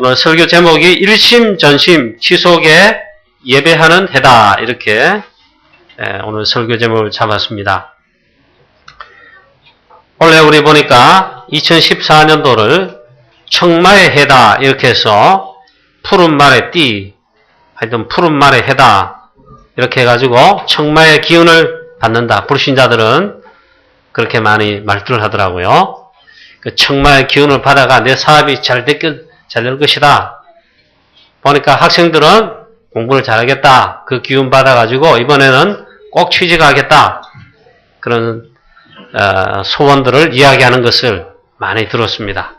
오늘 설교 제목이 일심전심 지속에 예배하는 해다. 이렇게 오늘 설교 제목을 잡았습니다. 원래 우리 보니까 2014년도를 청마의 해다 이렇게 해서 푸른 말의 띠, 하여튼 푸른 말의 해다 이렇게 해가지고 청마의 기운을 받는다. 불신자들은 그렇게 많이 말들을 하더라고요. 그 청마의 기운을 받아가 내 사업이 잘 될 것이다. 보니까 학생들은 공부를 잘하겠다. 그 기운 받아가지고 이번에는 꼭 취직하겠다. 그런 소원들을 이야기하는 것을 많이 들었습니다.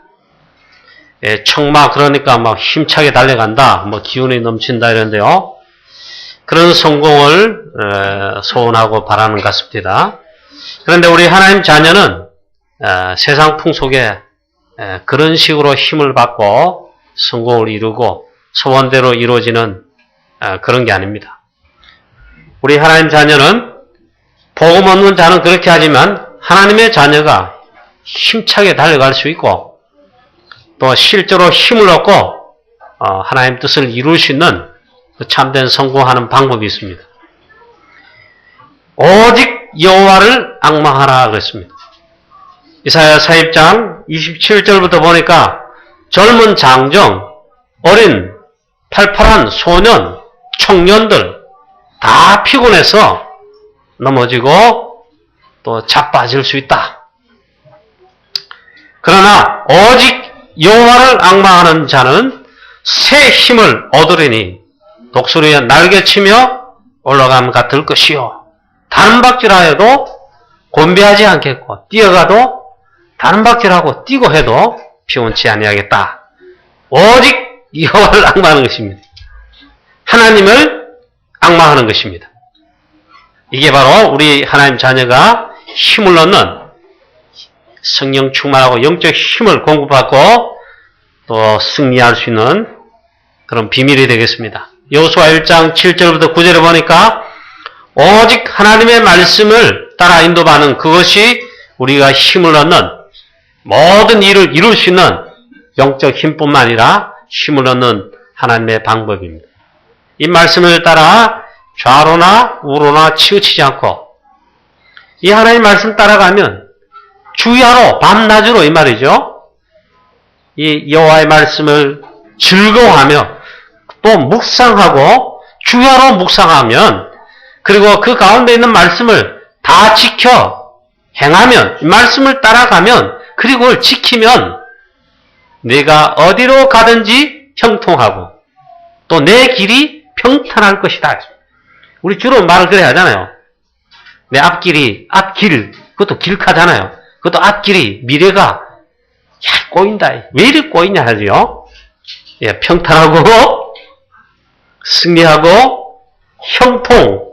청마 그러니까 막 힘차게 달려간다. 뭐 기운이 넘친다 이런데요. 그런 성공을 소원하고 바라는 것 같습니다. 그런데 우리 하나님 자녀는 세상 풍속에 그런 식으로 힘을 받고 성공을 이루고 소원대로 이루어지는 그런 게 아닙니다. 우리 하나님 자녀는 복음 없는 자는 그렇게 하지만 하나님의 자녀가 힘차게 달려갈 수 있고 또 실제로 힘을 얻고 하나님 뜻을 이룰 수 있는 참된 성공하는 방법이 있습니다. 오직 여호와를 앙망하라 그랬습니다. 이사야 40장 27절부터 보니까 젊은 장정, 어린, 팔팔한 소년, 청년들 다 피곤해서 넘어지고 또 자빠질 수 있다. 그러나 오직 여호와를 앙망하는 자는 새 힘을 얻으리니 독수리에 날개치며 올라감 같을 것이요. 다른 박질하여도 곤비하지 않겠고 뛰어가도 다른 박질하고 뛰고 해도 피곤치 아니하겠다. 오직 여호와를 앙망하는 것입니다. 하나님을 앙망하는 것입니다. 이게 바로 우리 하나님 자녀가 힘을 얻는 성령 충만하고 영적 힘을 공급받고 또 승리할 수 있는 그런 비밀이 되겠습니다. 여호수아 1장 7절부터 9절에 보니까 오직 하나님의 말씀을 따라 인도받는 그것이 우리가 힘을 얻는 모든 일을 이룰 수 있는 영적 힘뿐만 아니라 힘을 얻는 하나님의 방법입니다. 이 말씀을 따라 좌로나 우로나 치우치지 않고 이 하나님 말씀 따라가면 주야로 밤낮으로 이 말이죠. 이 여호와의 말씀을 즐거워하며 또 묵상하고 주야로 묵상하면 그리고 그 가운데 있는 말씀을 다 지켜 행하면 이 말씀을 따라가면 그리고 그걸 지키면 내가 어디로 가든지 형통하고 또 내 길이 평탄할 것이다. 우리 주로 말을 그래 하잖아요. 내 앞길, 그것도 길가잖아요. 그것도 앞길이 미래가 꼬인다. 왜 이리 꼬이냐 하지요? 예, 평탄하고 승리하고 형통.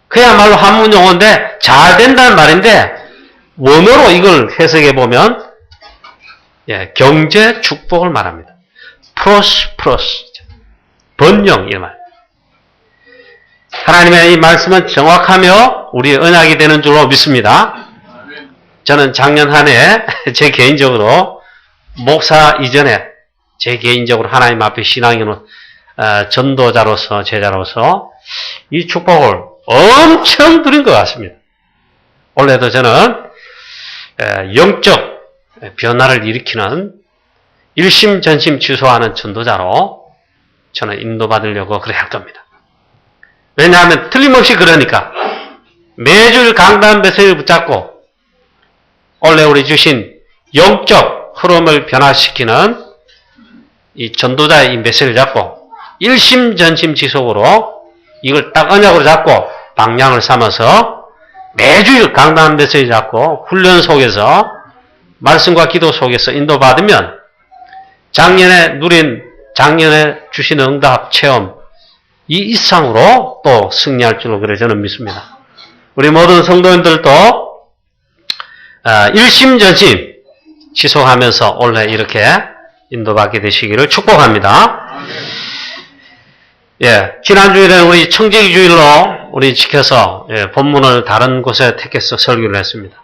그야말로 한문 용어인데 잘 된다는 말인데 원어로 이걸 해석해 보면 경제 축복을 말합니다. prosperous, 번영 이 말. 하나님의 이 말씀은 정확하며 우리의 언약이 되는 줄로 믿습니다. 저는 작년 한 해 제 개인적으로 목사 이전에 제 개인적으로 하나님 앞에 신앙인으로 전도자로서 제자로서 이 축복을 엄청 누린 것 같습니다. 원래도 저는 영적 변화를 일으키는 일심전심 취소하는 전도자로 저는 인도받으려고 그래 할 겁니다. 왜냐하면 틀림없이 그러니까 매주 강단 메시지를 붙잡고 원래 우리 주신 영적 흐름을 변화시키는 이 전도자의 이 메시지를 잡고 일심전심 지속으로 이걸 딱 언약으로 잡고 방향을 삼아서 매주일 강단 메시지 잡고 훈련 속에서 말씀과 기도 속에서 인도받으면 작년에 주신 응답 체험 이 이상으로 또 승리할 줄로 그래 저는 믿습니다. 우리 모든 성도님들도 일심전심 지속하면서 올해 이렇게 인도받게 되시기를 축복합니다. 예, 지난주일에는 우리 청지기주일로 우리 지켜서 본문을 다른 곳에 택해서 설교를 했습니다.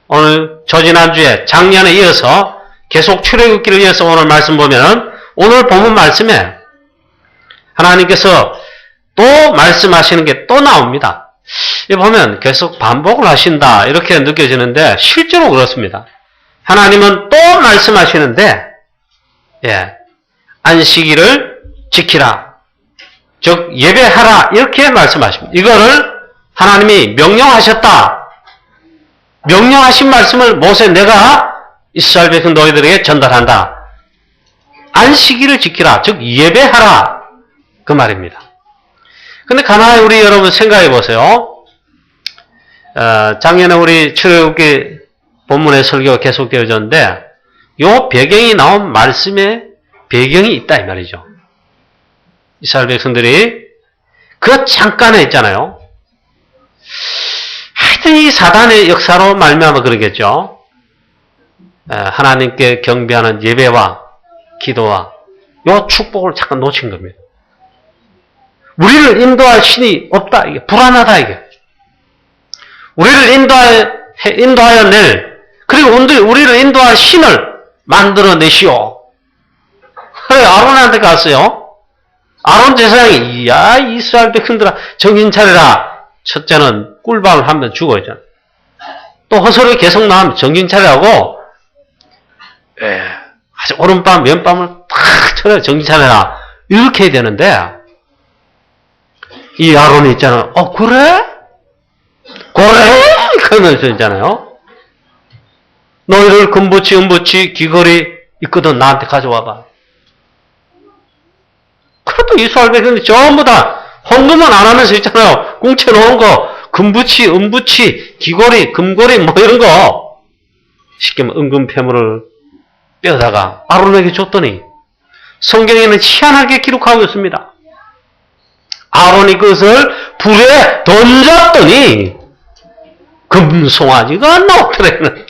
오늘 저지난주에 작년에 이어서 계속 출애굽기를 위해서 오늘 말씀 보면은 오늘 본문 말씀에 하나님께서 또 말씀하시는 게 또 나옵니다. 이 보면 계속 반복을 하신다 이렇게 느껴지는데 실제로 그렇습니다. 하나님은 또 말씀하시는데 안식일을 지키라. 즉 예배하라 이렇게 말씀하십니다. 이거를 하나님이 명령하셨다. 명령하신 말씀을 모세 내가 이스라엘 백성 너희들에게 전달한다. 안식일을 지키라. 즉 예배하라. 그 말입니다. 근데 가만히 우리 여러분 생각해 보세요. 작년에 우리 출애굽기 본문의 설교가 계속되어졌는데 요 배경이 나온 말씀에 배경이 있다 이 말이죠. 이스라엘 백성들이 그 잠깐에 있잖아요. 하여튼 이 사단의 역사로 말미암아 그러겠죠. 하나님께 경배하는 예배와 기도와 요 축복을 잠깐 놓친 겁니다. 우리를 인도할 신이 없다. 이게 불안하다 이게. 우리를 인도하여 낼 그리고 우리를 인도할 신을 만들어내시오. 그래 아론한테 갔어요. 아론 제사장이 야 이스라엘 백성들아 정신 차려라. 첫째는 꿀밤을 한 번 주고 있잖아. 또 허설이 계속 나오면 정신 차려하고 아주 오른밤 왼밤을 탁 쳐라 정신 차려라. 이렇게 해야 되는데 이 아론이 있잖아. 그래? 그러면서 있잖아요. 너희를 금부치 은부치 귀걸이 있거든 나한테 가져와봐. 그래도 이스라엘 백성들이 전부 다 헌금은 안 하면서 있잖아요. 공채놓은 거 금부치 은부치 귀걸이 금고리 뭐 이런 거 쉽게 말하면 은금패물을 빼다가 아론에게 줬더니 성경에는 희한하게 기록하고 있습니다. 아론이 그것을 불에 던졌더니 금송아지가 나오더래요.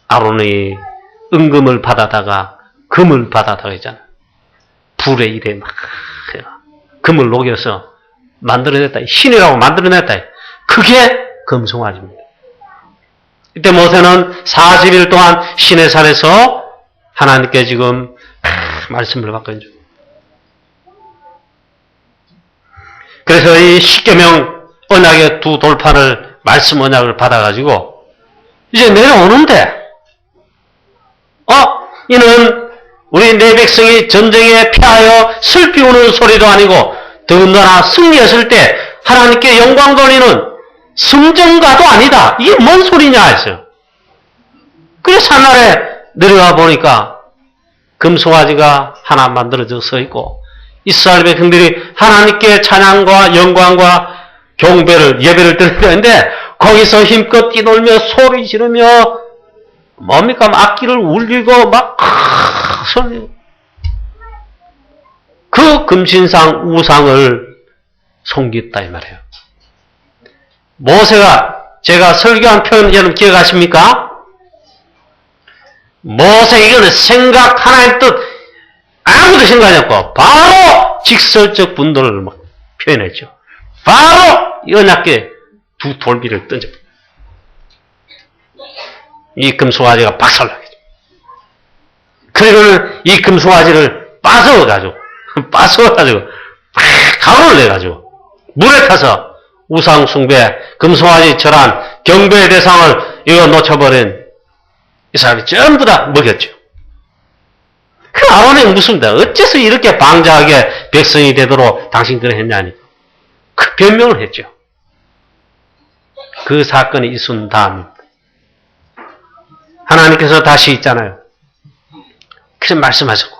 아론이 은금을 받아다가 금을 받아다가 있잖아. 불에 이래 막 금을 녹여서 만들어냈다. 신이라고 만들어냈다. 그게 금송아지입니다. 이때 모세는 40일 동안 신의 산에서 하나님께 지금 말씀을 받고 있죠. 그래서 이 십계명 언약의 두 돌판을 말씀 언약을 받아가지고 이제 내려오는데 이는 우리 내 백성이 전쟁에 패하여 슬피 우는 소리도 아니고 더군다나 승리했을 때 하나님께 영광 돌리는 승전가도 아니다. 이게 뭔 소리냐 했어요. 그래서 산날에 내려와 보니까 금송아지가 하나 만들어져 서 있고 이스라엘 백성들이 하나님께 찬양과 영광과 경배를 예배를 드리는데 거기서 힘껏 뛰놀며 소리 지르며 뭡니까 악기를 울리고 막 소리 그 금신상 우상을 섬겼다 이 말이에요. 모세가 제가 설교한 표현 여러분 기억하십니까? 모세 이거는 생각 하나의 뜻 아무도 생각하지 않고 바로 직설적 분도를 막 표현했죠. 바로 이 언약궤 두 돌비를 던져. 이 금송아지가 박살나겠죠. 그리고는 이 금송아지를 빠져가지고 가루를 내가지고 물에 타서 우상숭배, 금송아지 절한, 경배의 대상을 이거 놓쳐버린 이 사람이 전부 다 먹였죠. 그 아론의 묻습니다. 어째서 이렇게 방자하게 백성이 되도록 당신들은 했냐니. 그 변명을 했죠. 그 사건이 있은 다음입니다. 하나님께서 다시 있잖아요. 그래서 말씀하셨고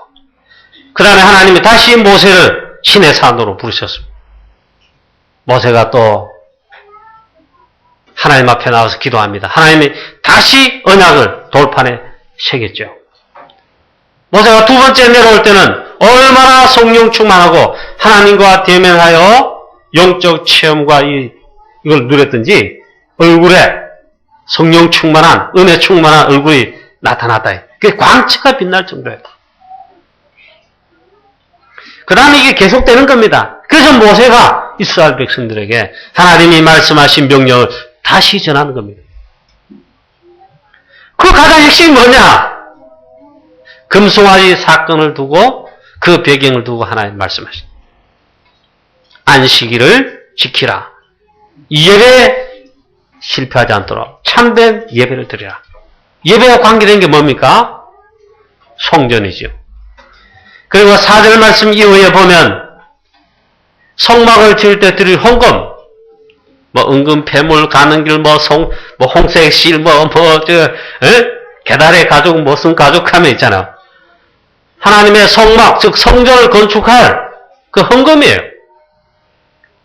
그 다음에 하나님이 다시 모세를 신의 산으로 부르셨습니다. 모세가 또 하나님 앞에 나와서 기도합니다. 하나님이 다시 언약을 돌판에 새겼죠. 모세가 두 번째 내려올 때는 얼마나 성령 충만하고 하나님과 대면하여 영적 체험과 이걸 누렸든지 얼굴에 성령 충만한 은혜 충만한 얼굴이 나타났다. 그게 광채가 빛날 정도였다. 그 다음에 이게 계속되는 겁니다. 그래서 모세가 이스라엘 백성들에게 하나님이 말씀하신 명령을 다시 전하는 겁니다. 그 가장 핵심이 뭐냐? 금송아지 사건을 두고 그 배경을 두고 하나님 말씀하십니다. 안식일을 지키라. 예배 실패하지 않도록 참된 예배를 드리라. 예배와 관계된 게 뭡니까? 성전이죠. 그리고 4절 말씀 이후에 보면 성막을 지을 때 드릴 헌금, 은금, 폐물, 가는 길, 홍색 실, 계달의 가족, 무슨 가족 하면 있잖아요. 하나님의 성막, 즉 성전을 건축할 그 헌금이에요.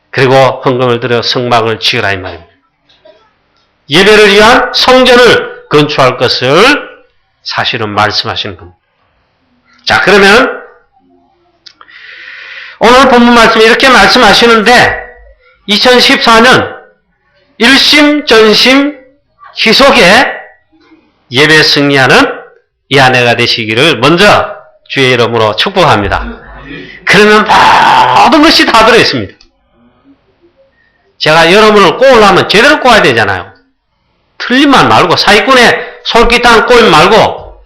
그리고 헌금을 들여 성막을 지으라 이 말입니다. 예배를 위한 성전을 건축할 것을 사실은 말씀하시는 겁니다. 자, 그러면 오늘 본문 말씀에 이렇게 말씀하시는데 2014년 일심 전심 희속에 예배 승리하는 이 한 해가 되시기를 먼저 주의 이름으로 축복합니다. 그러면 모든 것이 다 들어있습니다. 제가 여러분을 꼬으려면 제대로 꼬아야 되잖아요. 틀린 말 말고 사기꾼의 솔깃한 꼬임 말고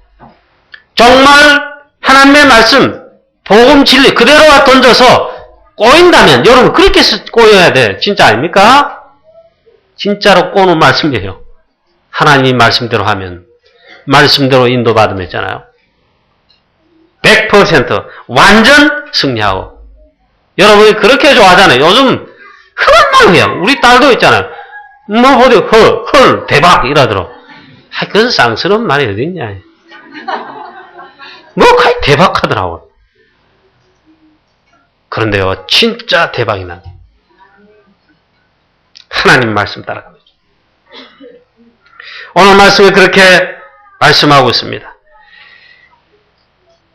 정말 하나님의 말씀 복음 진리 그대로 던져서 꼬인다면 여러분 그렇게 꼬여야 돼. 진짜 아닙니까? 진짜로 꼬는 말씀이에요. 하나님 말씀대로 하면 말씀대로 인도받으면 있잖아요. 100% 완전 승리하고 여러분이 그렇게 좋아하잖아요. 요즘 흔한 말이에요. 우리 딸도 있잖아요. 보디 헐 대박 이러더라고. 그건 쌍스러운 말이 어딨냐. 거의 대박하더라고. 그런데요, 진짜 대박이 나. 하나님 말씀 따라갑니다. 오늘 말씀에 그렇게 말씀하고 있습니다.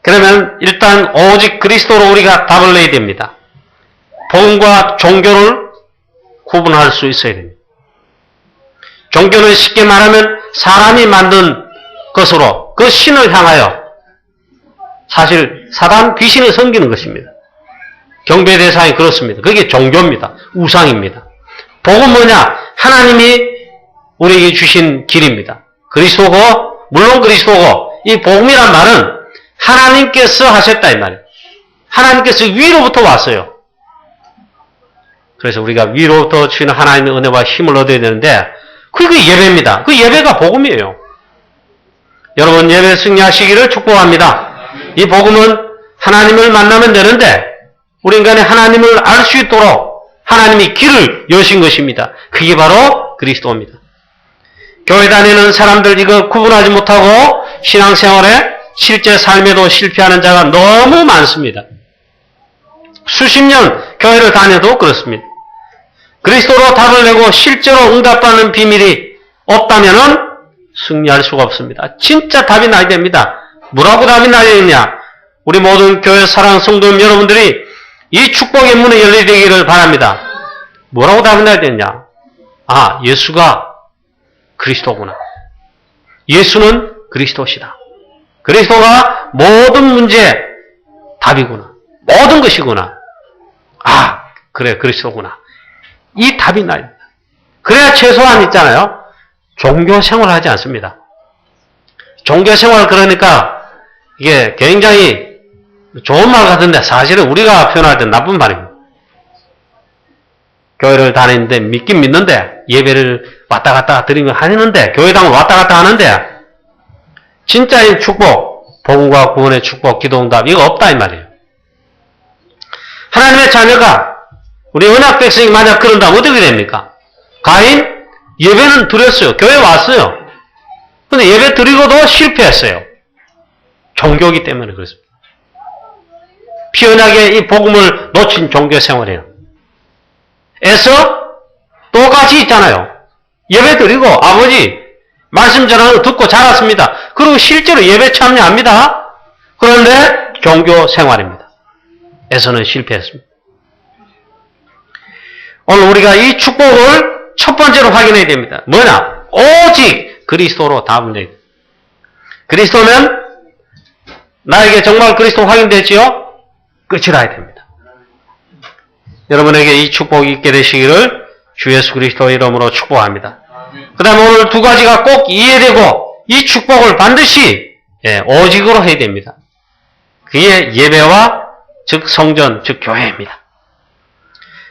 그러면 일단 오직 그리스도로 우리가 답을 내야 됩니다. 복음과 종교를 구분할 수 있어야 됩니다. 종교는 쉽게 말하면 사람이 만든 것으로 그 신을 향하여 사실 사단 귀신을 섬기는 것입니다. 경배 대상이 그렇습니다. 그게 종교입니다. 우상입니다. 복음은 뭐냐? 하나님이 우리에게 주신 길입니다. 그리스도고 물론 그리스도고 이 복음이란 말은 하나님께서 하셨다 이 말이에요. 하나님께서 위로부터 왔어요. 그래서 우리가 위로부터 주시는 하나님의 은혜와 힘을 얻어야 되는데 그게 예배입니다. 그 예배가 복음이에요. 여러분 예배 승리하시기를 축복합니다. 이 복음은 하나님을 만나면 되는데 우리 인간이 하나님을 알 수 있도록 하나님이 길을 여신 것입니다. 그게 바로 그리스도입니다. 교회 다니는 사람들 이거 구분하지 못하고 신앙생활에 실제 삶에도 실패하는 자가 너무 많습니다. 수십 년 교회를 다녀도 그렇습니다. 그리스도로 답을 내고 실제로 응답받는 비밀이 없다면 승리할 수가 없습니다. 진짜 답이 나야 됩니다. 뭐라고 답이 나야 되느냐? 우리 모든 교회 사랑 성도님 여러분들이 이 축복의 문이 열리되기를 바랍니다. 뭐라고 답이 나야 되느냐? 아, 예수가 그리스도구나. 예수는 그리스도시다. 그리스도가 모든 문제의 답이구나. 모든 것이구나. 아, 그래, 그리스도구나. 이 답이 나야 됩니다. 그래야 최소한 있잖아요. 종교 생활을 하지 않습니다. 종교 생활 그러니까 이게 굉장히 좋은 말 같은데 사실은 우리가 표현할 때 나쁜 말입니다. 교회를 다니는데 믿긴 믿는데 예배를 왔다 갔다 드리면 하는데 교회당을 왔다 갔다 하는데 진짜인 축복, 복음과 구원의 축복, 기도응답 이거 없다 이 말이에요. 하나님의 자녀가 우리 언약 백성이 만약 그런다면 어떻게 됩니까? 가인 예배는 드렸어요. 교회 왔어요. 근데 예배 드리고도 실패했어요. 종교이기 때문에 그렇습니다. 피언약의 이 복음을 놓친 종교 생활이에요. 에서 똑같이 있잖아요. 예배 드리고 아버지 말씀 전하는 거 듣고 자랐습니다. 그리고 실제로 예배 참여합니다. 그런데 종교 생활입니다. 에서는 실패했습니다. 오늘 우리가 이 축복을 첫 번째로 확인해야 됩니다. 뭐냐? 오직 그리스도로 답을 내야 됩니다. 그리스도면 나에게 정말 그리스도 확인됐지요? 끝이라 해야 됩니다. 여러분에게 이 축복이 있게 되시기를 주 예수 그리스도의 이름으로 축복합니다. 그 다음에 오늘 두 가지가 꼭 이해되고 이 축복을 반드시 예, 오직으로 해야 됩니다. 그게 예배와 즉 성전, 즉 교회입니다.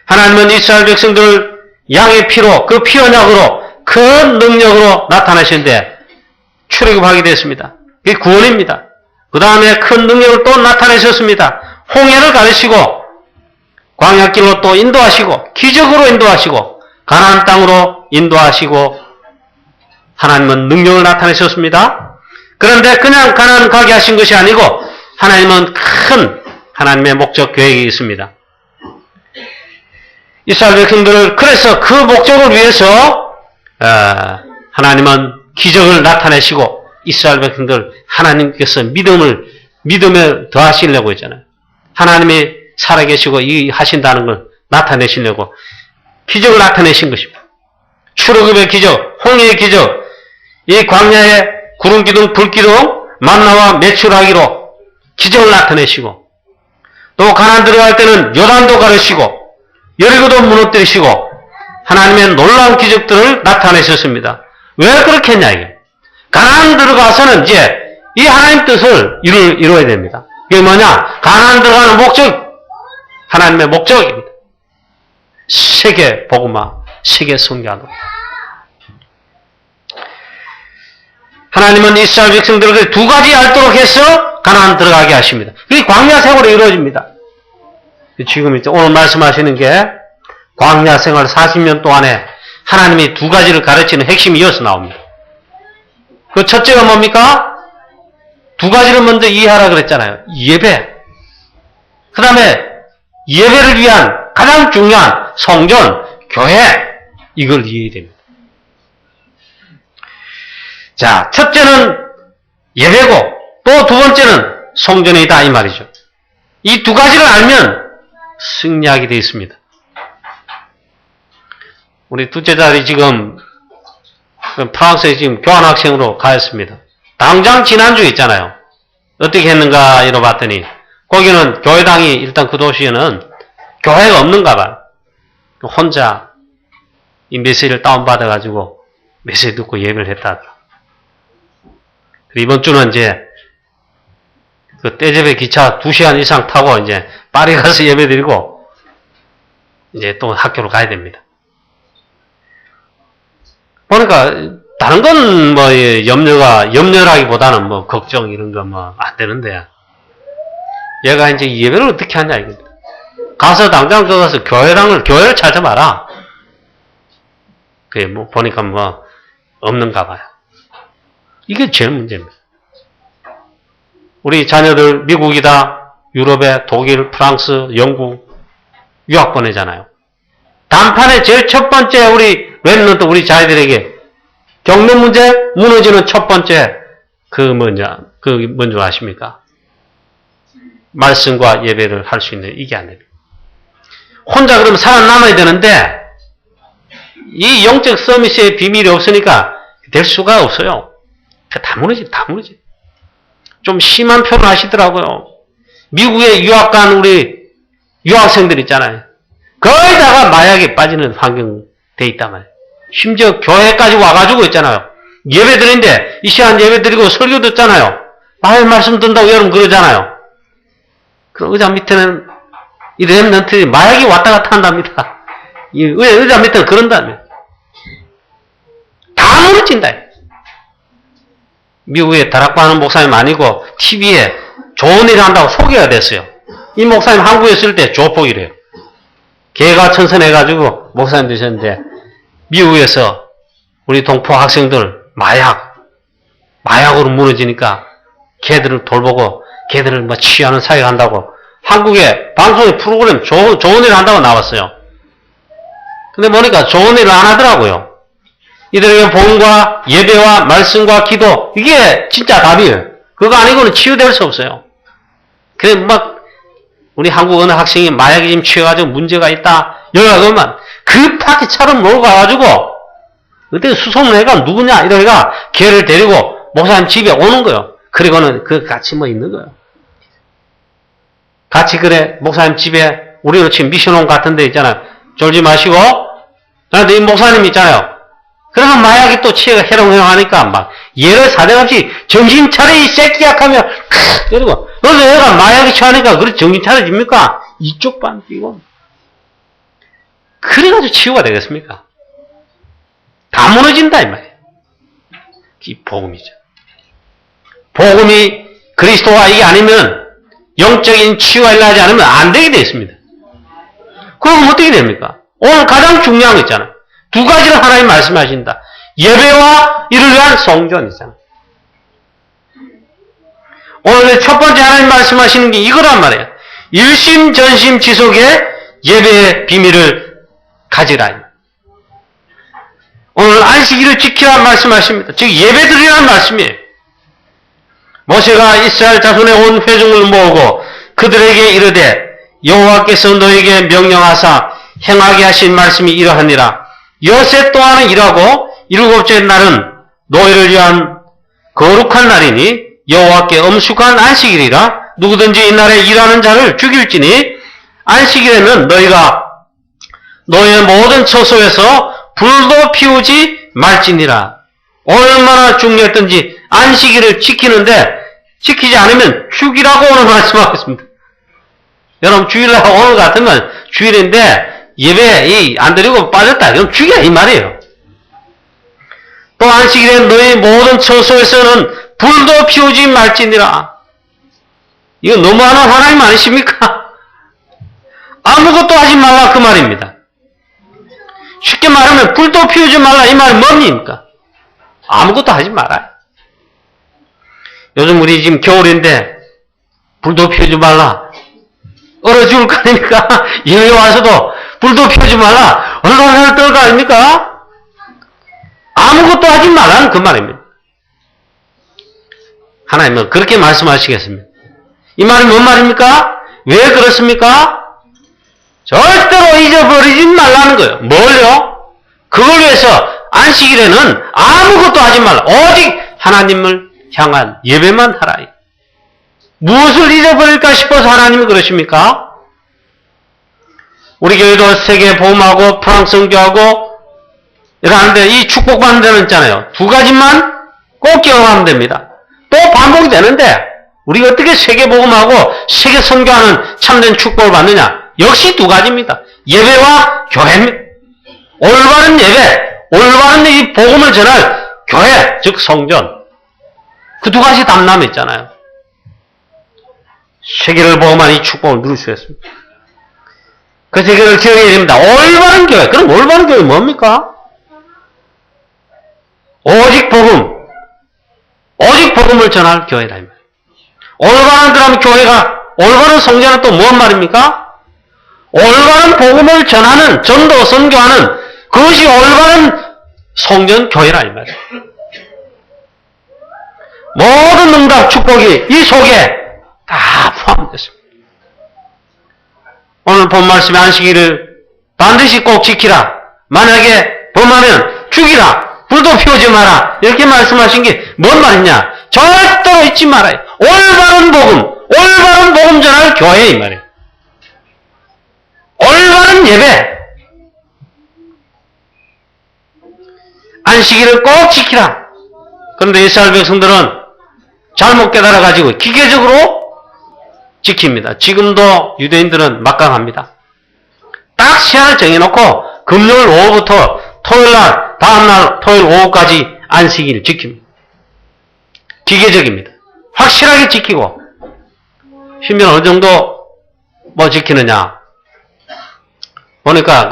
하나님은 이스라엘 백성들을 양의 피로 그 피 언약으로 큰 능력으로 나타나시는데 출애굽하게 됐습니다. 그게 구원입니다. 그 다음에 큰 능력을 또 나타내셨습니다. 홍해를 가르시고 광야길로 또 인도하시고 기적으로 인도하시고 가나안 땅으로 인도하시고 하나님은 능력을 나타내셨습니다. 그런데 그냥 가나안 가게 하신 것이 아니고 하나님은 큰 하나님의 목적 계획이 있습니다. 이스라엘 백성들을 그래서 그 목적을 위해서 하나님은 기적을 나타내시고 이스라엘 백성들 하나님께서 믿음을 더하시려고 했잖아요. 하나님이 살아계시고 이 하신다는 걸 나타내시려고 기적을 나타내신 것입니다. 출애굽의 기적, 홍해의 기적, 이 광야의 구름 기둥, 불 기둥, 만나와 매출하기로 기적을 나타내시고 또 가나안 들어갈 때는 요단도 가르시고 여리고도 무너뜨리시고 하나님의 놀라운 기적들을 나타내셨습니다. 왜 그렇게 했냐 이게. 가나안 들어가서는 이제 이 하나님 뜻을 이루어야 됩니다. 이게 뭐냐? 가나안 들어가는 목적, 하나님의 목적입니다. 세계 복음화, 세계 선교하도록. 하나님은 이스라엘 백성들에게 두 가지 앓도록 해서 가나안 들어가게 하십니다. 그게 광야 생활이 이루어집니다. 지금 이제 오늘 말씀하시는 게 광야 생활 40년 동안에 하나님이 두 가지를 가르치는 핵심이 이어서 나옵니다. 그 첫째가 뭡니까? 두 가지를 먼저 이해하라 그랬잖아요. 예배. 그 다음에 예배를 위한 가장 중요한 성전, 교회. 이걸 이해해야 됩니다. 자, 첫째는 예배고 또 두 번째는 성전이다 이 말이죠. 이 두 가지를 알면 승리하게 되어 있습니다. 우리 둘째 딸이 지금 프랑스에 지금 교환학생으로 가였습니다. 당장 지난주에 있잖아요. 어떻게 했는가 이러봤더니 거기는 교회당이 일단 그 도시에는 교회가 없는가 봐요. 혼자 이 메시지를 다운받아가지고 메시지 듣고 예배를 했다. 이번 주는 이제 그 떼제베 기차 2시간 이상 타고 이제 파리 가서 예배 드리고 이제 또 학교로 가야 됩니다. 보니까 다른 건 뭐 염려라기보다는 뭐 걱정 이런 거 뭐 안 되는데 얘가 이제 예배를 어떻게 하냐 이겁니다. 가서 당장 가서 교회를 찾아봐라. 그게 뭐 보니까 뭐 없는가 봐요. 이게 제일 문제입니다. 우리 자녀들 미국이다, 유럽에 독일, 프랑스, 영국 유학 보내잖아요. 단판에 제일 첫 번째 랩런트 우리 자녀들에게 경력 문제 무너지는 첫 번째 그 뭔지 아십니까? 말씀과 예배를 할 수 있는 이게 안 됩니다. 혼자 그러면 살아남아야 되는데 이 영적 서밋의 비밀이 없으니까 될 수가 없어요. 다 무너지. 좀 심한 표현을 하시더라고요. 미국에 유학 간 우리 유학생들 있잖아요. 거의 다가 마약에 빠지는 환경 돼 있단 말이에요. 심지어 교회까지 와가지고 있잖아요. 예배 드리는데 이 시간 예배 드리고 설교 듣잖아요. 하나님 말씀 듣는다고 여러분 그러잖아요. 그 의자 밑에는 이 랩런트 마약이 왔다 갔다 한답니다. 이 의자 밑에는 그런다며. 다 무너진다. 미국에 다락방하는 목사님 아니고 TV에 좋은 일 한다고 소개가 됐어요. 이 목사님 한국에 있을 때 조폭이래요. 걔가 천선해가지고 목사님 되셨는데 미국에서 우리 동포 학생들 마약으로 무너지니까 걔들을 돌보고 걔들을 뭐 취하는 사회 한다고 한국에 방송의 프로그램 좋은 일 한다고 나왔어요. 근데 보니까 좋은 일을 안 하더라고요. 이들에게 복음과 예배와 말씀과 기도 이게 진짜 답이에요. 그거 아니고는 치유될 수 없어요. 그래 우리 한국 어느 학생이 마약에 지금 취해가지고 문제가 있다. 여기가만 급하게 차를 몰고 가가지고 어떻게 수소문해가 누구냐 이러니까 걔를 데리고 목사님 집에 오는 거예요. 그리고는 같이 있는 거예요. 같이 그래 목사님 집에 우리는 지금 미션홈 같은 데 있잖아요. 졸지 마시고 이 목사님 있잖아요. 그러면 마약이 또 취해가 해롱해롱하니까 막 얘를 사정없이 정신 차려 이 새끼야 하면 그리고 그래서 얘가 마약이 취하니까 그래 정신 차려집니까? 이쪽 반 뛰고 그래가지고 치유가 되겠습니까? 다 무너진다 이 말이에요. 이 복음이죠. 복음이 그리스도가 이게 아니면 영적인 치유가 일어나지 않으면 안 되게 되어 있습니다. 그럼 어떻게 됩니까? 오늘 가장 중요한 거 있잖아요. 두 가지를 하나님 말씀하신다. 예배와 이를 위한 성전 있잖아요. 오늘 첫 번째 하나님 말씀하시는 게 이거란 말이에요. 일심 전심 지속의 예배의 비밀을 가지라. 오늘 안식일을 지키라 말씀하십니다. 즉 예배 드리라는 말씀이에요. 모세가 이스라엘 자손의 온 회중을 모으고 그들에게 이르되 여호와께서 너에게 명령하사 행하게 하신 말씀이 이러하니라. 여세 동안은 일하고 일곱째 날은 노예를 위한 거룩한 날이니 여호와께 엄숙한 안식일이라. 누구든지 이날에 일하는 자를 죽일지니 안식일에는 너희가 너의 모든 처소에서 불도 피우지 말지니라. 얼마나 중요했든지 안식일을 지키는데 지키지 않으면 죽이라고 오늘 말씀하겠습니다. 여러분 주일날 오늘 같으면 주일인데 예배 안 드리고 빠졌다. 그럼 죽여 이 말이에요. 또 안식일에 너희 모든 처소에서는 불도 피우지 말지니라. 이거 너무하는 하나님 아니십니까? 아무것도 하지 말라 그 말입니다. 쉽게 말하면 불도 피우지 말라 이 말은 뭡니까? 아무것도 하지 말아요. 요즘 우리 지금 겨울인데 불도 피우지 말라. 얼어 죽을 거 아닙니까? 예배 와서도 불도 피우지 말라. 얼마나 떨 거 아닙니까? 아무것도 하지 말라는 그 말입니다. 하나님은 그렇게 말씀하시겠습니다. 이 말이 뭔 말입니까? 왜 그렇습니까? 절대로 잊어버리지 말라는 거예요. 뭘요? 그걸 위해서 안식일에는 아무것도 하지 말라. 오직 하나님을 향한 예배만 하라. 무엇을 잊어버릴까 싶어서 하나님이 그러십니까? 우리 교회도 세계 보험하고 프랑스 선교하고 이러는데 이 축복받는 데는 있잖아요. 두 가지만 꼭 기억하면 됩니다. 또 반복이 되는데 우리가 어떻게 세계 복음하고 세계 선교하는 참된 축복을 받느냐? 역시 두 가지입니다. 예배와 교회입니다. 올바른 예배, 올바른 이 복음을 전할 교회, 즉 성전. 그 두 가지 담남이 있잖아요. 세계를 복음한 이 축복을 누릴 수 있습니다. 그 세계를 기억해야 됩니다. 올바른 교회. 그럼 올바른 교회 뭡니까? 오직 복음. 오직 복음을 전할 교회다. 올바른 그럼 교회가, 올바른 성전은 또 무슨 말입니까? 올바른 복음을 전하는, 전도, 선교하는 그것이 올바른 성전 교회라 이 말이에요. 모든 응답 축복이 이 속에 다 포함됐습니다. 오늘 본 말씀의 안식일을 반드시 꼭 지키라. 만약에 범하면 죽이라. 불도 피우지 마라. 이렇게 말씀하신 게 뭔 말이냐? 절대로 잊지 말아요. 올바른 복음 전할 교회 이 말이에요. 올바른 예배. 안식일을 꼭 지키라. 그런데 이스라엘 백성들은 잘못 깨달아가지고 기계적으로 지킵니다. 지금도 유대인들은 막강합니다. 딱 시간을 정해놓고 금요일 오후부터 토요일날, 다음날 토요일 오후까지 안식일 지킵니다. 기계적입니다. 확실하게 지키고 심지어 어느 정도 뭐 지키느냐 보니까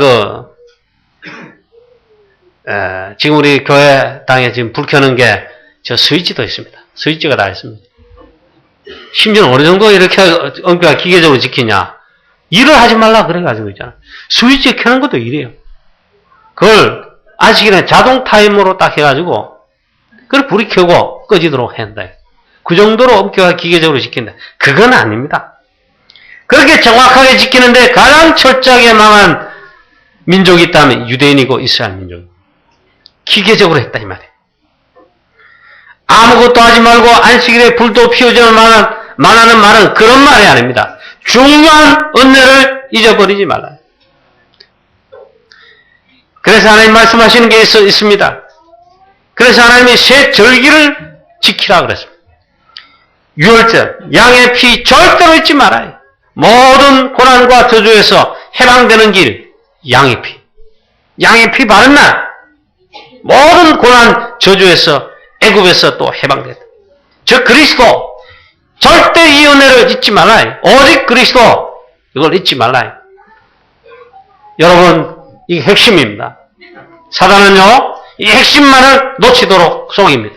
지금 우리 교회당에 지금 불 켜는 게 저 스위치도 있습니다. 스위치가 다 있습니다. 심지어 어느 정도 이렇게 엄격하게 기계적으로 지키냐. 일을 하지 말라 그래가지고 있잖아. 스위치 켜는 것도 일이에요. 그걸 안식일에 자동 타임으로 딱 해가지고 그걸 불이 켜고 꺼지도록 한다. 그 정도로 엄격하게 기계적으로 지킨다. 그건 아닙니다. 그렇게 정확하게 지키는데 가장 철저하게 망한 민족이 있다면 유대인이고 이스라엘 민족입니다. 기계적으로 했다 이 말이에요. 아무것도 하지 말고 안식일에 불도 피우지 말라는 말은 그런 말이 아닙니다. 중요한 은혜를 잊어버리지 말라. 그래서 하나님 말씀하시는 게 있습니다. 그래서 하나님이 새 절기를 지키라 그랬습니다. 유월절, 양의 피 절대로 잊지 말아요. 모든 고난과 저주에서 해방되는 길, 양의 피. 양의 피 바른 날, 모든 고난, 저주에서, 애굽에서 또 해방된다. 저 그리스도, 절대 이 은혜를 잊지 말아요. 오직 그리스도, 이걸 잊지 말아요. 여러분, 이게 핵심입니다. 사단은요, 이 핵심만을 놓치도록 속입니다.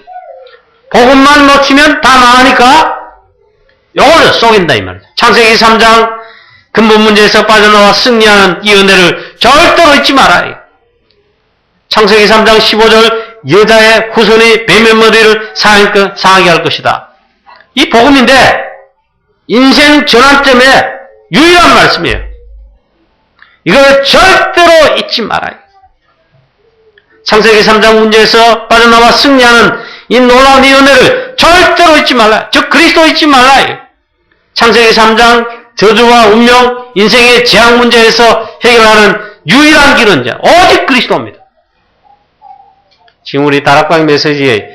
복음만 놓치면 다 망하니까 요거를 속인다 이 말이죠. 창세기 3장 근본 문제에서 빠져나와 승리하는 이 은혜를 절대로 잊지 말아요. 창세기 3장 15절 여자의 후손이 뱀의 머리를 상하게 할 것이다. 이 복음인데 인생 전환점에 유일한 말씀이에요. 이걸 절대로 잊지 말아요. 창세기 3장 문제에서 빠져나와 승리하는 이 놀라운 이 은혜를 절대로 잊지 말아요. 즉 그리스도 잊지 말아요. 창세기 3장 저주와 운명, 인생의 재앙 문제에서 해결하는 유일한 길은 오직 그리스도입니다. 지금 우리 다락방 메시지에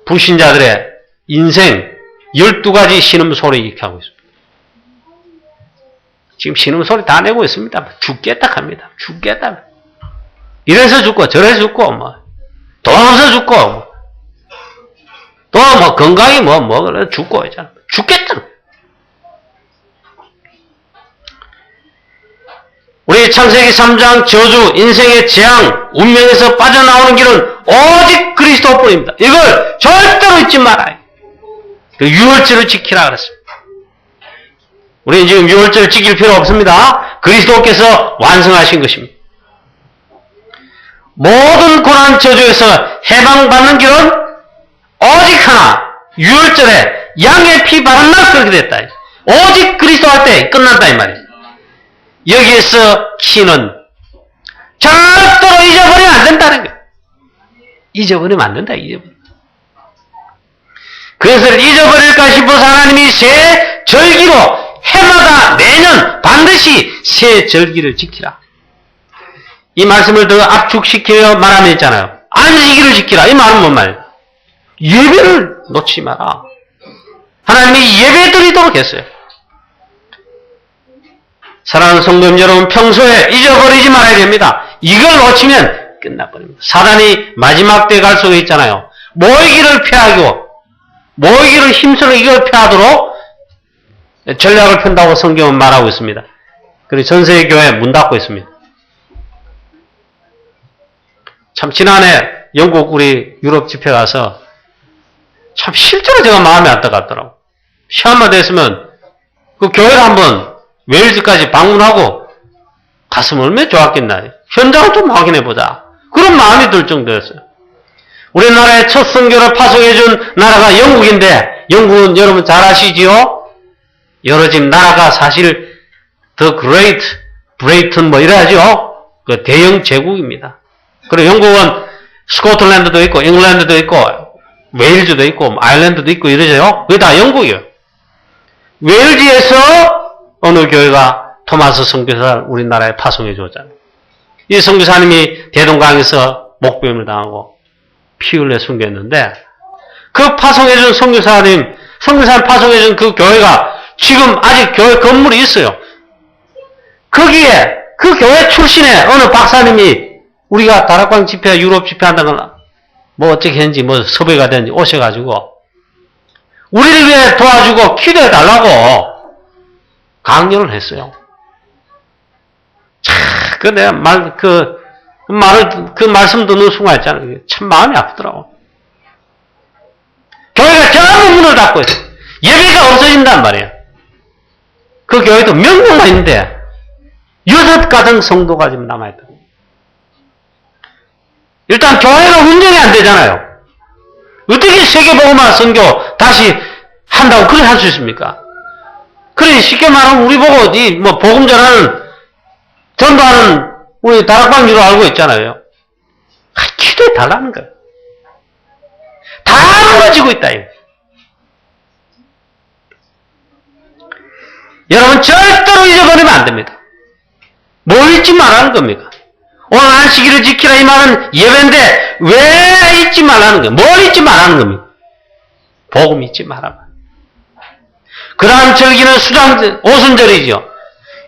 불신자들의 인생 12가지 신음소리 이렇게 하고 있습니다. 지금 신음소리 다 내고 있습니다. 죽겠다 합니다. 죽겠다. 이래서 죽고 저래서 죽고 돈 없어 죽고 또 건강이 그래 죽고 있잖아. 죽겠다. 우리 창세기 3장 저주, 인생의 재앙, 운명에서 빠져나오는 길은 오직 그리스도뿐입니다. 이걸 절대로 잊지 말아요. 그 유월절을 지키라 그랬습니다. 우리는 지금 유월절을 지킬 필요 없습니다. 그리스도께서 완성하신 것입니다. 모든 고난 저주에서 해방받는 길은 오직 하나, 유월절에 양의 피 바른 날 그렇게 됐다. 오직 그리스도 할 때 끝났다 이 말이에요. 여기에서 키는 절대로 잊어버리면 안 된다는 거예요. 잊어버리면 안 된다. 그래서 잊어버릴까 싶어서 하나님이 새 절기로 해마다 매년 반드시 새 절기를 지키라. 이 말씀을 더 압축시켜 말하면 있잖아요. 안식일을 지키라. 이 말은 뭔 말이에요? 예배를 놓치지 마라. 하나님이 예배 드리도록 했어요. 사랑하는 성도님 여러분, 평소에 잊어버리지 말아야 됩니다. 이걸 놓치면 끝나버립니다. 사단이 마지막 때에 갈 속에 있잖아요. 모이기를 피하고, 모이기를 힘쓰는 이걸 피하도록 전략을 편다고 성경은 말하고 있습니다. 그리고 전세계 교회 문 닫고 있습니다. 참 지난해 영국 우리 유럽 집회 가서 참 실제로 제가 마음이 안타깝더라고. 시간만 됐으면 그 교회를 한번 웨일즈까지 방문하고 갔으면 얼마나 좋았겠나. 현장을 좀 확인해보자. 그런 마음이 들 정도였어요. 우리나라의 첫 선교를 파송해준 나라가 영국인데, 영국은 여러분 잘 아시지요? 여러 지금 나라가 사실 The Great Britain 이래야죠. 그 대영 제국입니다. 그리고 영국은 스코틀랜드도 있고, 잉글랜드도 있고, 웨일즈도 있고, 아일랜드도 있고 이러죠. 그게 다 영국이에요. 웨일즈에서 어느 교회가 토마스 선교사를 우리나라에 파송해 줬잖아요. 이 선교사님이 대동강에서 목배임을 당하고 피 흘려 숨겼는데 그 파송해준 선교사님 파송해준 그 교회가 지금 아직 교회 건물이 있어요. 거기에 그 교회 출신의 어느 박사님이 우리가 다락방 집회, 유럽 집회 한다거나 어떻게 했는지 섭외가 됐는지 오셔가지고 우리를 위해 도와주고 기도해달라고 강연을 했어요. 그 내가 그 말씀 듣는 순간 있잖아요. 참 마음이 아프더라고. 교회가 전부 문을 닫고 있어요. 예배가 없어진단 말이에요. 그 교회도 명령만 있는데 6가정 성도가 지금 남아있다. 일단 교회가 운영이 안 되잖아요. 어떻게 세계복음화 선교 다시 한다고 그렇게 할 수 있습니까? 그래 쉽게 말하면 우리 보고 복음 전도하는 우리 다락방주로 알고 있잖아요. 기도해 달라는 거예요. 다 무너지고 있다. 여러분 절대로 잊어버리면 안 됩니다. 뭘 잊지 말라는 겁니까? 오늘 안식일을 지키라 이 말은 예배인데 왜 잊지 말라는 거예요? 뭘 잊지 말라는 겁니까? 복음 잊지 말아라. 그 다음 절기는 오순절이죠.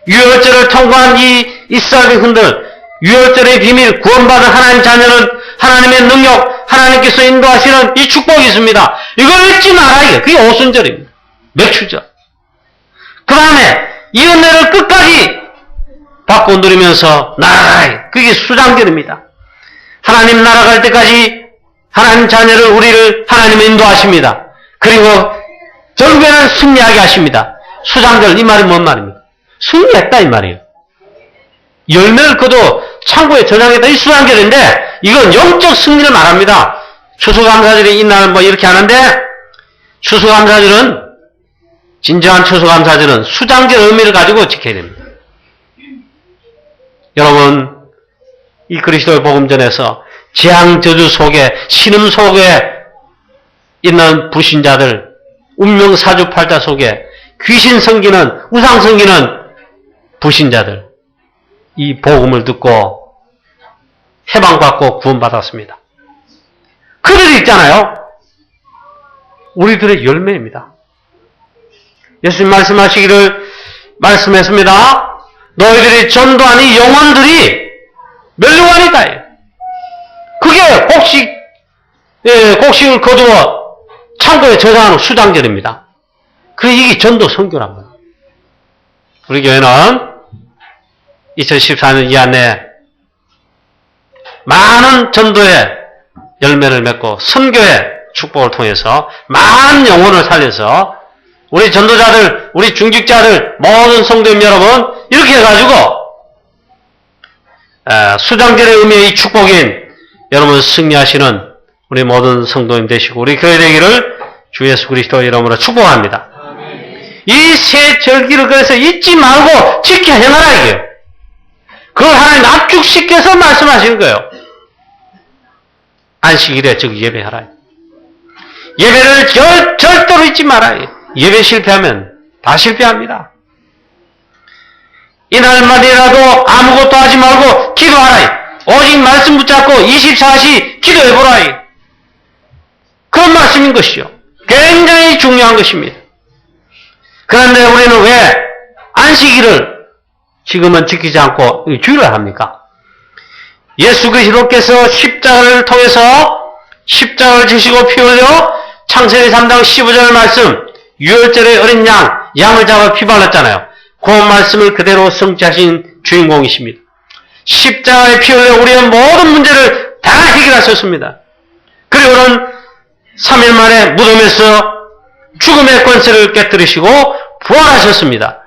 유월절을 통과한 이 이스라엘 백성들, 유월절의 비밀, 구원받은 하나님 자녀는 하나님의 능력, 하나님께서 인도하시는 이 축복이 있습니다. 이걸 잊지 말아요. 그게 오순절입니다. 맥추절. 그 다음에 이 은혜를 끝까지 받고 누리면서 나아가요. 그게 수장절입니다. 하나님 나라 갈 때까지 하나님 자녀를 우리를 하나님의 인도하십니다. 그리고 결국에는 승리하게 하십니다. 수장절 이 말이 뭔 말입니까? 승리했다 이 말이에요. 열매를 거둬 창고에 저장했다 이 수장절인데 이건 영적 승리를 말합니다. 추수감사절이 이날 뭐 이렇게 하는데 추수감사절은 진정한 추수감사절은 수장절 의미를 가지고 지켜야 됩니다. 여러분 이 그리스도의 복음전에서 재앙 저주 속에 신음 속에 있는 불신자들 운명 사주팔자 속에 귀신 섬기는 우상 섬기는 불신자들 이 복음을 듣고 해방받고 구원받았습니다. 그들이 있잖아요. 우리들의 열매입니다. 예수님 말씀했습니다. 너희들이 전도한 이 영혼들이 멸류관이다. 그게 곡식을 거두어 창고에 저장하는 수장절입니다. 그래 이게 전도 선교란 말이에요. 우리 교회는 2014년 이 안에 많은 전도의 열매를 맺고 선교의 축복을 통해서 많은 영혼을 살려서 우리 전도자들, 우리 중직자들, 모든 성도님 여러분 이렇게 해가지고 수장절의 의미의 이 축복인 여러분 승리하시는 우리 모든 성도님 되시고 우리 교회 되기를 주 예수 그리스도 이름으로 축복합니다. 이 세 절기를 그래서 잊지 말고 지켜 행하라 이게요. 그걸 하나님 압축시켜서 말씀하시는 거예요. 안식일에 즉 예배하라. 예배를 절대로 잊지 말아요. 예배 실패하면 다 실패합니다. 이날만이라도 아무것도 하지 말고 기도하라. 오직 말씀 붙잡고 24시 기도해보라. 그런 말씀인 것이죠. 굉장히 중요한 것입니다. 그런데 우리는 왜 안식일을 지금은 지키지 않고 주일을 합니까? 예수 그리스도께서 십자가를 통해서 십자가를 지시고 피 흘려 창세기 3장 15절 말씀 유월절의 어린 양을 잡아 피 발랐잖아요. 그 말씀을 그대로 성취하신 주인공이십니다. 십자가에 피 흘려 우리의 모든 문제를 다 해결하셨습니다. 그리고는 3일 만에 무덤에서 죽음의 권세를 깨뜨리시고 부활하셨습니다.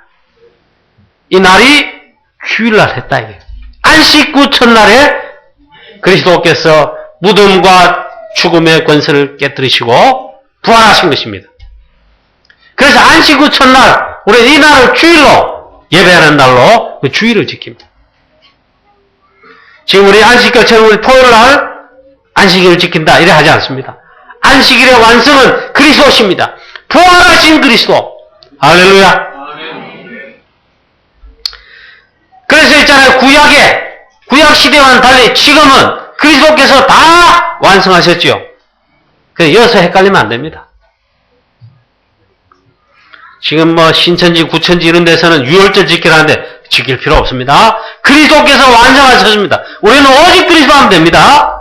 이 날이 주일날 했다 이게. 안식구 첫날에 그리스도께서 무덤과 죽음의 권세를 깨뜨리시고 부활하신 것입니다. 그래서 안식구 첫날 우리는 이 날을 주일로 예배하는 날로 그 주일을 지킵니다. 지금 우리 안식일처럼 우리 토요일날 안식일을 지킨다 이래 하지 않습니다. 안식일의 완성은 그리스도십니다. 부활하신 그리스도. 할렐루야. 그래서 있잖아요. 구약 시대와는 달리 지금은 그리스도께서 다 완성하셨지요. 그래서 여기서 헷갈리면 안 됩니다. 지금 뭐 신천지, 구천지 이런 데서는 유월절 지키라는데 지킬 필요 없습니다. 그리스도께서 완성하셨습니다. 우리는 오직 그리스도 하면 됩니다.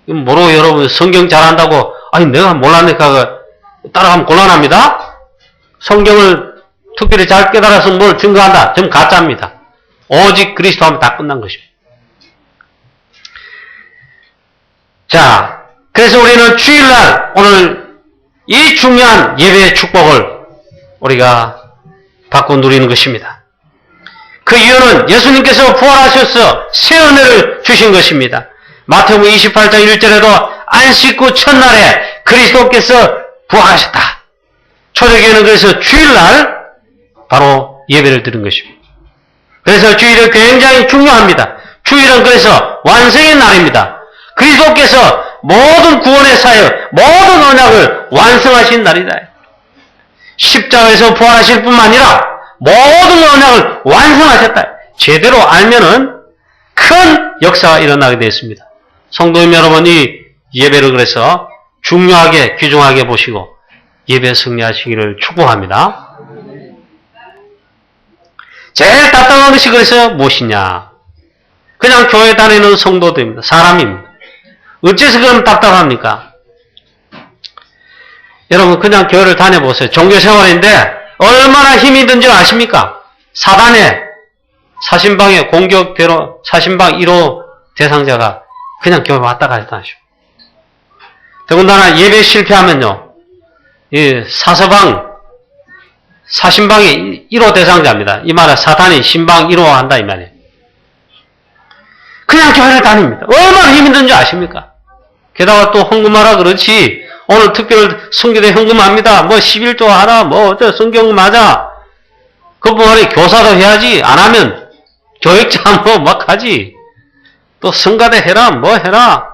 모르고 여러분 성경 잘한다고 아니 내가 몰라니까 따라가면 곤란합니다. 성경을 특별히 잘 깨달아서 뭘 증거한다. 좀 가짜입니다. 오직 그리스도 하면 다 끝난 것입니다. 자, 그래서 우리는 주일날 오늘 이 중요한 예배의 축복을 우리가 받고 누리는 것입니다. 그 이유는 예수님께서 부활하셔서 새 은혜를 주신 것입니다. 마태복음 28장 1절에도 안식구 첫날에 그리스도께서 부활하셨다. 초대교회는 그래서 주일날 바로 예배를 드린 것입니다. 그래서 주일은 굉장히 중요합니다. 주일은 그래서 완성의 날입니다. 그리스도께서 모든 구원의 사역, 모든 언약을 완성하신 날이다. 십자가에서 부활하실 뿐만 아니라 모든 언약을 완성하셨다. 제대로 알면은 큰 역사가 일어나게 되었습니다. 성도님 여러분, 이 예배를 그래서 중요하게 귀중하게 보시고 예배 승리하시기를 축복합니다. 제일 답답한 것이 그래서 무엇이냐? 그냥 교회 다니는 성도들입니다. 사람입니다. 어째서 그럼 답답합니까? 여러분 그냥 교회를 다녀보세요. 종교생활인데 얼마나 힘이 든지 아십니까? 사단의 사신방의 공격대로 사신방 1호 대상자가 그냥 교회 왔다 갔다 하시고, 더군다나 예배 실패하면요, 이 사신방의 1호 대상자입니다. 이 말은 사탄이 신방 1호 한다 이 말이에요. 그냥 교회를 다닙니다. 얼마나 힘이 든지 아십니까? 게다가 또 헌금하라 그렇지, 오늘 특별 성교대 헌금합니다. 뭐 11조 하라, 뭐 어쩌 성경 맞아. 그뿐만 아니라 교사도 해야지. 안 하면 교육자 뭐 막 하지. 또 성가대 해라, 뭐 해라.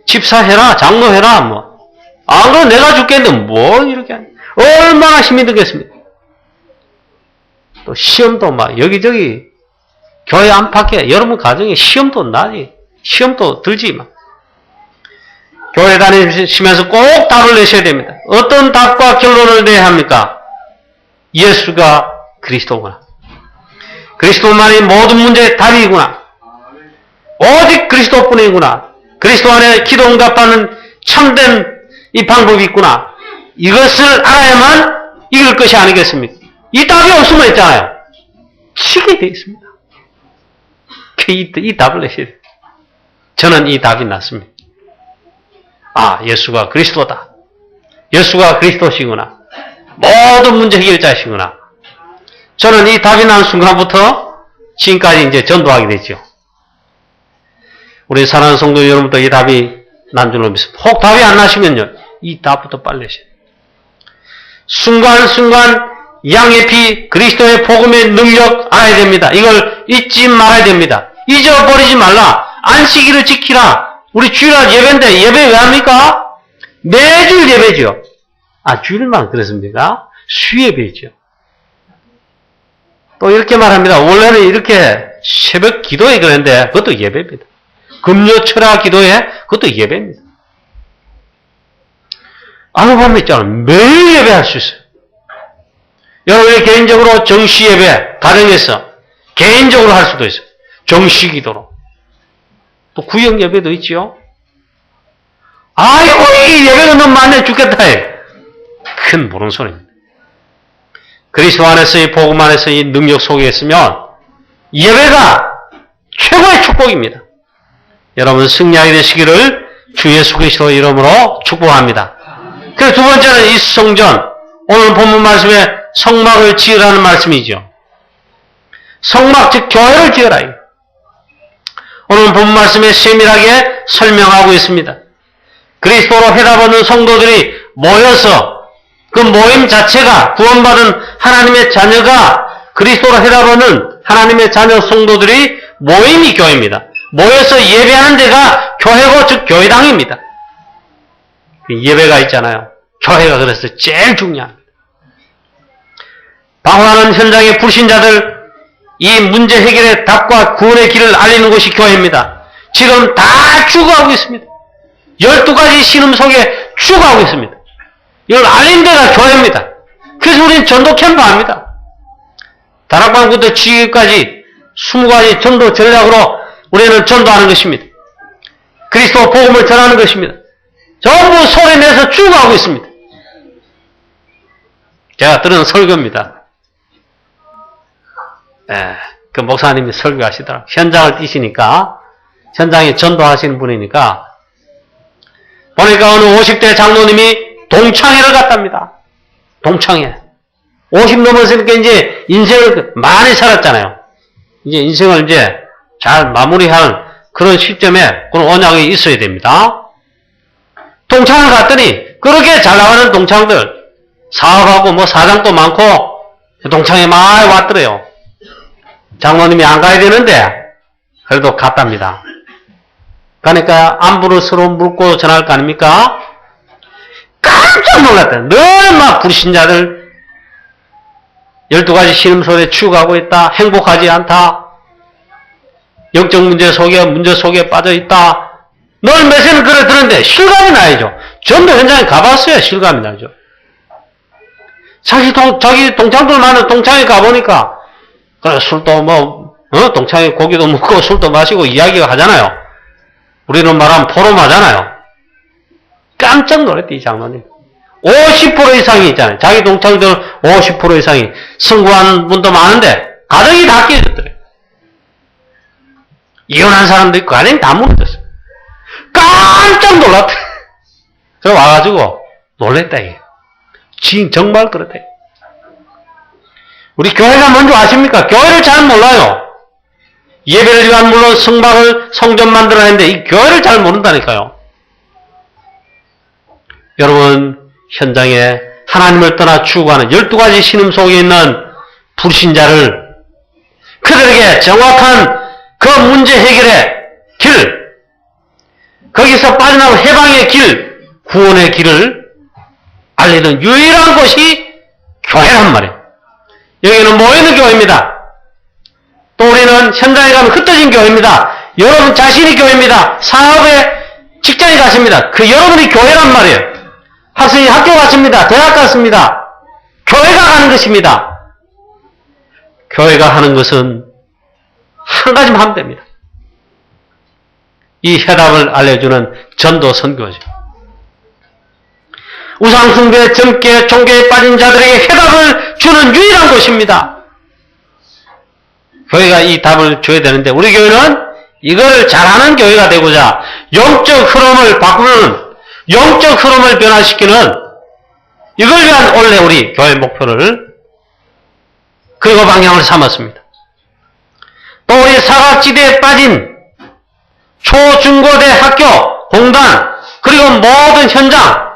집사 해라, 장로 해라, 뭐. 안 그러면 내가 죽겠는데 뭐 이렇게 하냐. 얼마나 힘이 들겠습니까? 또 시험도 막 여기저기 교회 안팎에 여러분 가정에 시험도 나지. 시험도 들지 막. 교회 다니시면서 꼭 답을 내셔야 됩니다. 어떤 답과 결론을 내야 합니까? 예수가 그리스도구나. 그리스도만이 모든 문제의 답이구나. 오직 그리스도뿐이구나. 그리스도 안에 기도 응답하는 참된 이 방법이 있구나. 이것을 알아야만 이길 것이 아니겠습니까? 이 답이 없으면 있잖아요. 치게 되어 있습니다. 이 답을 내셔야 돼요. 저는 이 답이 났습니다. 아, 예수가 그리스도다. 예수가 그리스도시구나. 모든 문제 해결자시구나. 저는 이 답이 난 순간부터 지금까지 이제 전도하게 됐죠. 우리 사랑하는 성도 여러분도 이 답이 난 줄로 믿습니다. 혹 답이 안 나시면요, 이 답부터 빨리 내셔야 돼요. 순간순간 양의 피, 그리스도의 복음의 능력 알아야 됩니다. 이걸 잊지 말아야 됩니다. 잊어버리지 말라. 안식일을 지키라. 우리 주일날 예배인데 예배 왜 합니까? 매주일 예배죠. 아, 주일만 그렇습니까? 수예배죠. 또 이렇게 말합니다. 원래는 이렇게 새벽 기도에 그랬는데 그것도 예배입니다. 금요 철야 기도에 그것도 예배입니다. 아무 밤에 있잖아요. 매일 예배할 수 있어요. 여러분이 개인적으로 정시 예배, 가정에서 개인적으로 할 수도 있어요. 정시 기도로. 또 구역 예배도 있지요. 아이고, 이 예배가 너무 많네 죽겠다. 큰 모르는 소리입니다. 그리스도 안에서 이 복음 안에서 이 능력 속에 있으면 예배가 최고의 축복입니다. 여러분 승리하게 되시기를 주 예수 그리스도 이름으로 축복합니다. 그리고 두 번째는 이 성전, 오늘 본문 말씀에 성막을 지으라는 말씀이죠. 성막, 즉 교회를 지으라. 오늘 본문 말씀에 세밀하게 설명하고 있습니다. 그리스도로 회답하는 성도들이 모여서 그 모임 자체가 구원받은 하나님의 자녀가 그리스도로 회답하는 하나님의 자녀 성도들이 모임이 교회입니다. 모여서 예배하는 데가 교회고 즉 교회당입니다. 예배가 있잖아요. 교회가 그래서 제일 중요합니다. 방황하는 현장의 불신자들 이 문제 해결의 답과 구원의 길을 알리는 곳이 교회입니다. 지금 다 죽어가고 있습니다. 12가지 신음 속에 죽어가고 있습니다. 이걸 알린 데가 교회입니다. 그래서 우리는 전도 캠프 합니다. 다락방부터 지기까지 20가지 전도 전략으로 우리는 전도하는 것입니다. 그리스도 복음을 전하는 것입니다. 전부 소리 내서 죽어가고 있습니다. 제가 들은 설교입니다. 그 목사님이 설교하시더라고요. 현장을 뛰시니까, 현장에 전도하시는 분이니까, 보니까 어느 50대 장로님이 동창회를 갔답니다. 동창회. 50 넘었으니까 이제 인생을 많이 살았잖아요. 이제 인생을 이제 잘 마무리할 그런 시점에 그런 언약이 있어야 됩니다. 동창을 갔더니 그렇게 잘 나가는 동창들, 사업하고 뭐 사장도 많고 동창에 많이 왔더래요. 장로님이 안 가야 되는데 그래도 갔답니다. 그러니까 안부를 서로 묻고 전할 거 아닙니까? 깜짝 놀랐다. 늘 막 불신자들 12가지 신음소리에 추구하고 있다. 행복하지 않다. 영적 문제 속에 빠져 있다. 늘 메시지는 그래 들었는데 실감이 나야죠. 전도 현장에 가봤어야 실감이 나죠. 자기 동창들 많은 동창회 가보니까, 그래, 술도 동창회 고기도 먹고 술도 마시고 이야기가 하잖아요. 우리는 말하면 포럼하잖아요. 깜짝 놀랐대, 이 장로님. 50% 이상이 있잖아요. 자기 동창들 50% 이상이 성공한 분도 많은데, 가정이 다 깨졌더래요. 이혼한 사람도 있고, 가정이 다 무너졌어요. 깜짝 놀랐대. 그래 와가지고, 놀랬다, 이게. 정말 그렇대. 우리 교회가 뭔지 아십니까? 교회를 잘 몰라요. 예배를 위한 물론 성전 만들어냈는데 이 교회를 잘 모른다니까요. 여러분 현장에 하나님을 떠나 추구하는 12가지 신음 속에 있는 불신자를 그들에게 정확한 그 문제 해결의 길, 거기서 빠져나온 해방의 길, 구원의 길을 알리는 유일한 곳이 교회란 말이에요. 여기는 모이는 교회입니다. 또 우리는 현장에 가면 흩어진 교회입니다. 여러분 자신이 교회입니다. 사업에 직장에 가십니다. 그 여러분이 교회란 말이에요. 학생이 학교 갔습니다. 대학 갔습니다. 교회가 가는 것입니다. 교회가 하는 것은 한 가지만 하면 됩니다. 이 해답을 알려주는 전도 선교죠. 우상숭배, 점괘, 종교에 빠진 자들에게 해답을 주는 유일한 곳입니다. 교회가 이 답을 줘야 되는데 우리 교회는 이거를 잘하는 교회가 되고자 영적 흐름을 바꾸는, 영적 흐름을 변화시키는 이걸 위한 원래 우리 교회 목표를 그리고 방향을 삼았습니다. 또 우리 사각지대에 빠진 초, 중, 고대 학교, 공단, 그리고 모든 현장,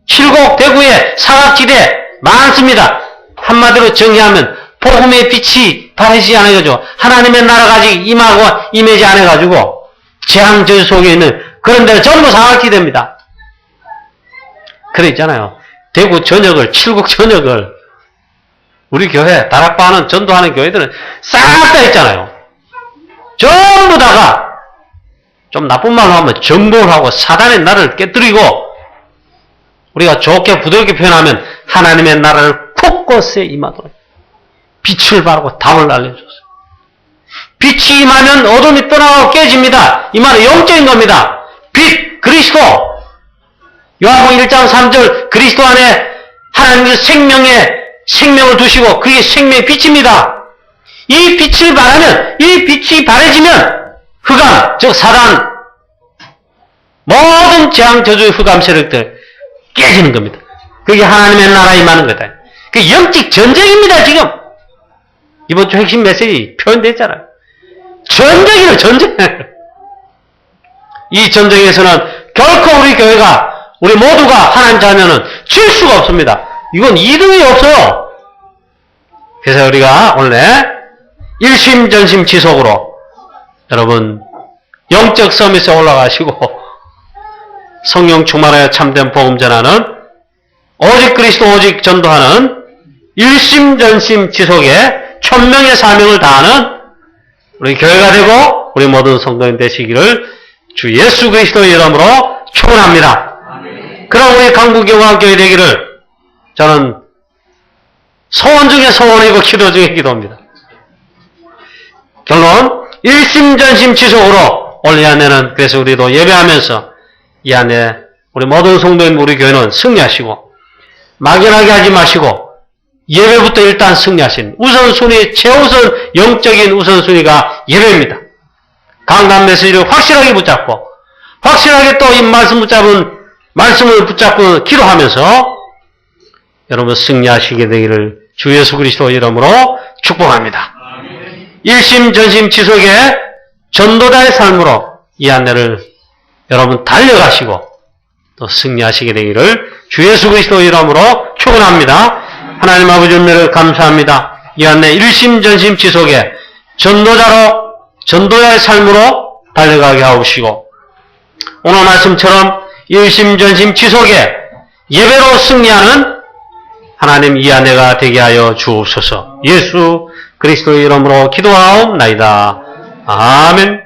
칠곡, 대구에 사각지대 많습니다. 한마디로 정의하면 복음의 빛이 바라지 않아가지고 하나님의 나라가 아직 임하지 않아가지고 재앙저주 속에 있는 그런 데는 전부 사각지대입니다. 그래 있잖아요. 대구 전역을, 칠곡 전역을 우리 교회, 다락방하는 전도하는 교회들은 싹 다 있잖아요. 전부 다가 좀 나쁜 말로 하면 정복하고 사단의 나라를 깨뜨리고 우리가 좋게 부드럽게 표현하면 하나님의 나라를 곳곳에 임하도록 빛을 바르고 답을 알려줬어요. 빛이 임하면 어둠이 떠나고 깨집니다. 이 말은 영적인 겁니다. 빛, 그리스도. 요한복음 1장 3절 그리스도 안에 하나님의 생명을 두시고 그게 생명의 빛입니다. 이 빛을 바라면, 이 빛이 바래지면 흑암, 즉 사단, 모든 재앙, 저주의 흑암 세력들 깨지는 겁니다. 그게 하나님의 나라에 임하는 거다. 그게 영적 전쟁입니다, 지금. 이번 주 핵심 메시지 표현됐잖아요. 전쟁이에요, 전쟁. 이 전쟁에서는 결코 우리 교회가, 우리 모두가 하나님 자녀는 질 수가 없습니다. 이건 2등이 없어요. 그래서 우리가 오늘 일심전심지속으로 여러분 영적 서밋에 올라가시고 성령 충만하여 참된 복음 전하는 오직 그리스도 오직 전도하는 일심전심지속에 천명의 사명을 다하는 우리 교회가 되고 우리 모든 성도인 되시기를 주 예수 그리스도의 이름으로 축원합니다. 그럼 우리 강북영화교회 되기를 저는 소원 중에 소원이고 기도 중에 기도합니다. 결론 일심전심지속으로 오늘 이 안에는 그래서 우리도 예배하면서 이 안에 우리 모든 성도인 우리 교회는 승리하시고 막연하게 하지 마시고 예배부터 일단 승리하신 우선순위, 최우선 영적인 우선순위가 예배입니다. 강단 메시지를 확실하게 붙잡고 확실하게 또 이 말씀을 붙잡고 기도하면서 여러분 승리하시게 되기를 주 예수 그리스도 이름으로 축복합니다. 일심전심지속의 전도자의 삶으로 이 안내를 여러분 달려가시고 또 승리하시게 되기를 주 예수 그리스도 이름으로 축원합니다. 하나님 아버지 은혜를 감사합니다. 이 안내 일심전심지속의 전도자의 삶으로 달려가게 하옵시고 오늘 말씀처럼 일심전심지속의 예배로 승리하는 하나님 이 안내가 되게 하여 주옵소서. 예수 그리스도의 이름으로 기도하옵나이다. 아멘.